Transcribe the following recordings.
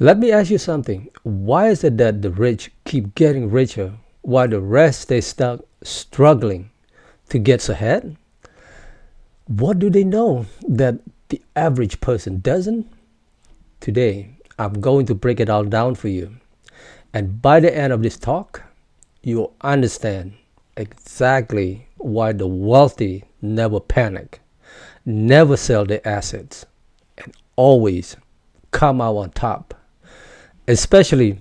Let me ask you something. Why is it that the rich keep getting richer while the rest stay stuck struggling to get ahead? What do they know that the average person doesn't? Today, I'm going to break it all down for you. And by the end of this talk, you'll understand exactly why the wealthy never panic, never sell their assets, and always come out on top, especially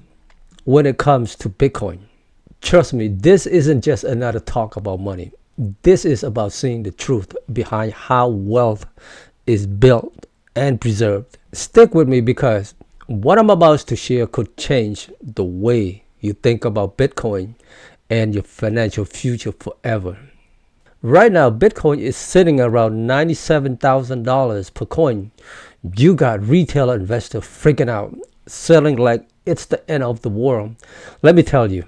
when it comes to Bitcoin. Trust me, this isn't just another talk about money. This is about seeing the truth behind how wealth is built and preserved. Stick with me because what I'm about to share could change the way you think about Bitcoin and your financial future forever. Right now, Bitcoin is sitting around $97,000 per coin. You got retail investors freaking out, selling like it's the end of the world. Let me tell you,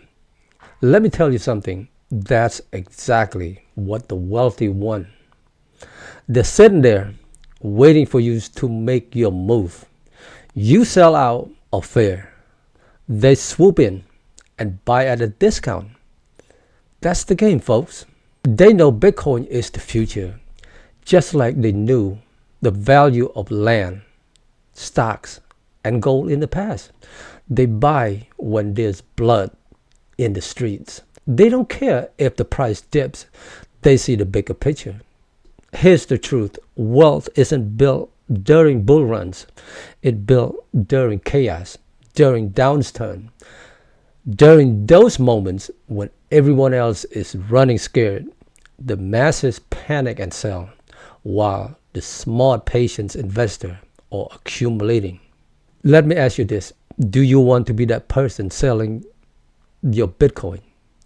something. That's exactly what the wealthy want. They're sitting there waiting for you to make your move. You sell out of fear. They swoop in and buy at a discount. That's the game, folks. They know Bitcoin is the future, just like they knew the value of land, stocks, and gold in the past. They buy when there's blood in the streets. They don't care if the price dips. They see the bigger picture. Here's the truth. Wealth isn't built during bull runs. It's built during chaos, during downturn, during those moments when everyone else is running scared. The masses panic and sell, while the smart, patient investor are accumulating. Let me ask you this. Do you want to be that person selling your Bitcoin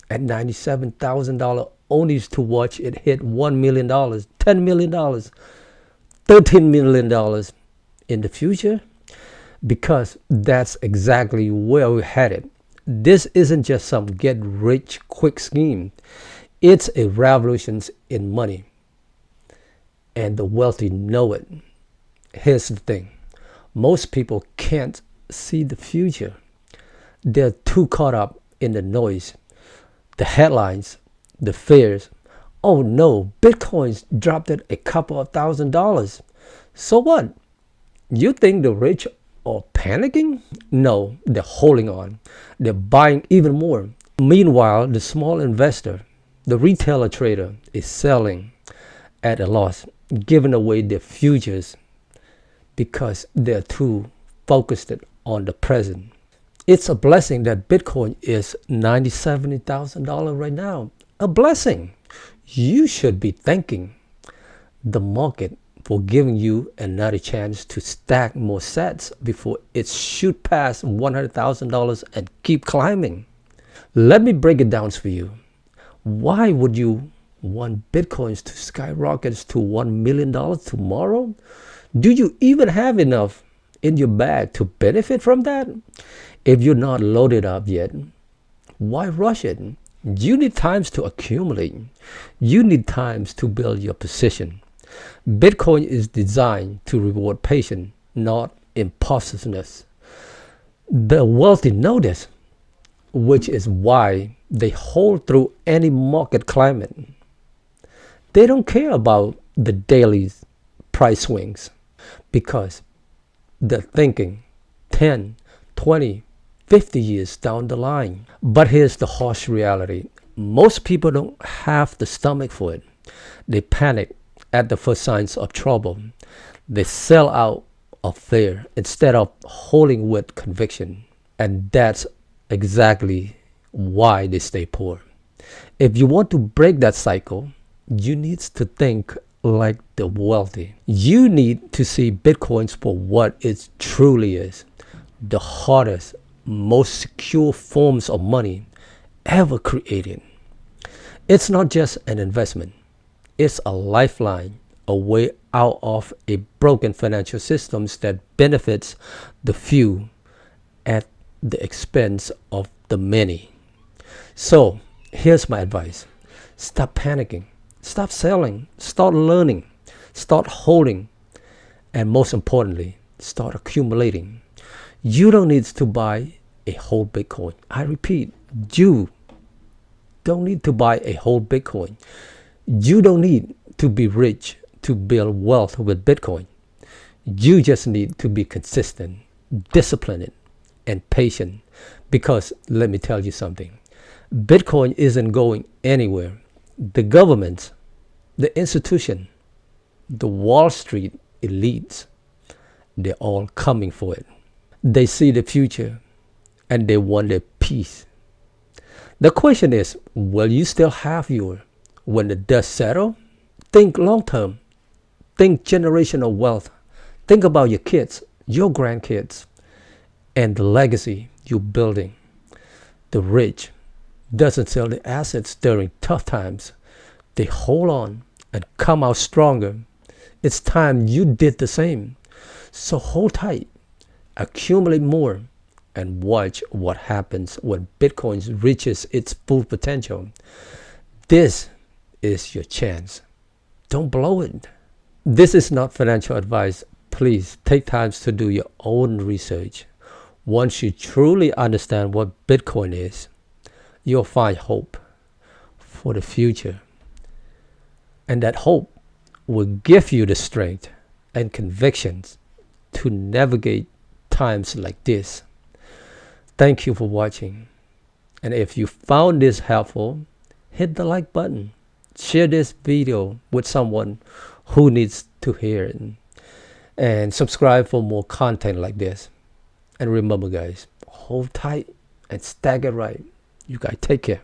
at $97,000 only to watch it hit $1 million, $10 million, $13 million in the future? Because that's exactly where we're headed. This isn't just some get rich quick scheme. It's a revolution in money. And the wealthy know it. Here's the thing. Most people can't see the future. They're too caught up in the noise, the headlines, the fears. Oh no, Bitcoin's dropped at a couple of $1,000s. So what? You think the rich are panicking? No, they're holding on. They're buying even more. Meanwhile, the small investor, the retailer trader, is selling at a loss, giving away their futures because they're too focused on the present. It's a blessing that Bitcoin is $97,000 right now. A blessing. You should be thanking the market for giving you another chance to stack more sats before it shoot past $100,000 and keep climbing. Let me break it down for you. Why would you want Bitcoins to skyrocket to $1 million tomorrow? Do you even have enough in your bag to benefit from that? If you're not loaded up yet, why rush it? You need times to accumulate. You need times to build your position. Bitcoin is designed to reward patience, not impulsiveness. The wealthy know this, which is why they hold through any market climate. They don't care about the daily price swings because they're thinking 10, 20, 50 years down the line. But here's the harsh reality. Most people don't have the stomach for it. They panic at the first signs of trouble. They sell out of fear instead of holding with conviction. And that's exactly why they stay poor. If you want to break that cycle, you need to think like the wealthy. You need to see Bitcoins for what it truly is. The hardest, most secure forms of money ever created. It's not just an investment. It's a lifeline, a way out of a broken financial system that benefits the few at the expense of the many. So here's my advice. Stop panicking. Stop selling. Start learning. Start holding. And most importantly, start accumulating. You don't need to buy a whole Bitcoin. I repeat, you don't need to buy a whole Bitcoin. You don't need to be rich to build wealth with Bitcoin. You just need to be consistent, disciplined, and patient. Because let me tell you something, Bitcoin isn't going anywhere. The government, the institution, the Wall Street elites, they're all coming for it. They see the future and they want their peace. The question is, will you still have your when the dust settles? Think long term. Think generational wealth. Think about your kids, your grandkids, and the legacy you're building. The rich doesn't sell their assets during tough times. They hold on and come out stronger. It's time you did the same. So hold tight, accumulate more, and watch what happens when Bitcoin reaches its full potential. This is your chance. Don't blow it. This is not financial advice. Please take time to do your own research. Once you truly understand what Bitcoin is, you'll find hope for the future. And that hope will give you the strength and convictions to navigate times like this. Thank you for watching. And if you found this helpful, hit the like button. Share this video with someone who needs to hear it. And subscribe for more content like this. And remember guys, hold tight and stack it right. You guys take care.